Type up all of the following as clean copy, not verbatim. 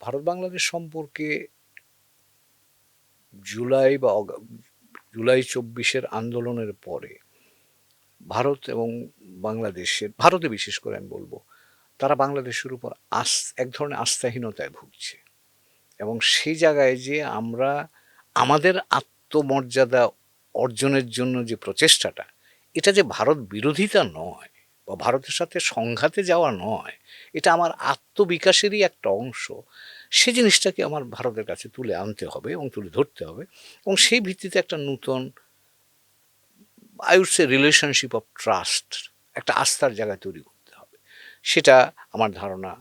ভারত বাংলাদেশ সম্পর্কে জুলাই বা জুলাই ২৪-এর আন্দোলনের পরে ভারত এবং বাংলাদেশের, ভারতে বিশেষ করে আমি বলব, তারা বাংলাদেশের উপর এক ধরনের আস্থাহীনতায় ভুগছে। এবং সেই জায়গায় যে আমরা আমাদের আত্মমর্যাদা অর্জনের জন্য যে প্রচেষ্টাটা, এটা যে ভারত বিরোধিতা নয় বা ভারতের সাথে সংঘাতে যাওয়া নয়, এটা আমার আত্মবিকাশেরই একটা অংশ। সে জিনিসটাকে আমার ভারতের কাছে তুলে আনতে হবে এবং তুলে ধরতে হবে, এবং সেই ভিত্তিতে একটা নূতন, I would say, relationship of trust, একটা আস্থার জায়গা তৈরি করতে হবে। সেটা আমার ধারণা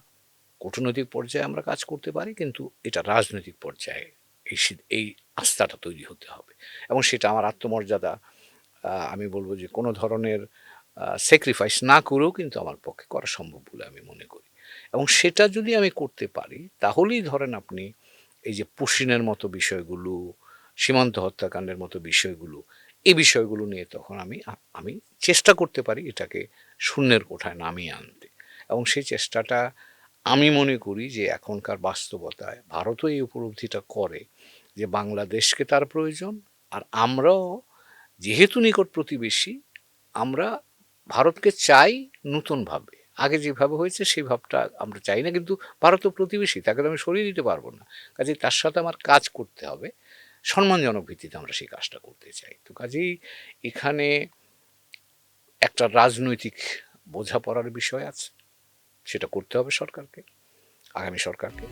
কূটনৈতিক পর্যায়ে আমরা কাজ করতে পারি, কিন্তু এটা রাজনৈতিক পর্যায়ে এই আস্থাটা তৈরি হতে হবে। এবং সেটা আমার আত্মমর্যাদা, আমি বলবো যে কোনো ধরনের স্যাক্রিফাইস না করেও কিন্তু আমার পক্ষে করা সম্ভব বলে আমি মনে করি। এবং সেটা যদি আমি করতে পারি, তাহলেই ধরেন আপনি এই যে পুশিনের মতো বিষয়গুলো, সীমান্ত হত্যাকাণ্ডের মতো বিষয়গুলো, এই বিষয়গুলো নিয়ে তখন আমি চেষ্টা করতে পারি এটাকে শূন্যের কোঠায় নামিয়ে আনতে। এবং সেই চেষ্টাটা আমি মনে করি যে এখনকার বাস্তবতায় ভারতও এই উপলব্ধিটা করে যে বাংলাদেশকে তার প্রয়োজন। আর আমরাও, যেহেতু নিকট প্রতিবেশী, আমরা ভারতকে চাই নতুনভাবে। আগে যেভাবে হয়েছে সেই ভাবটা আমরা চাই না, কিন্তু ভারত তো প্রতিবেশী, তাকে তো আমি সরিয়ে দিতে পারবো না। কাজেই তার সাথে আমার কাজ করতে হবে, সম্মানজনক ভিত্তিতে আমরা সেই কাজটা করতে চাই। তো কাজেই এখানে একটা রাজনৈতিক বোঝাপড়ার বিষয় আছে, সেটা করতে হবে সরকারকে, আগামী সরকারকে।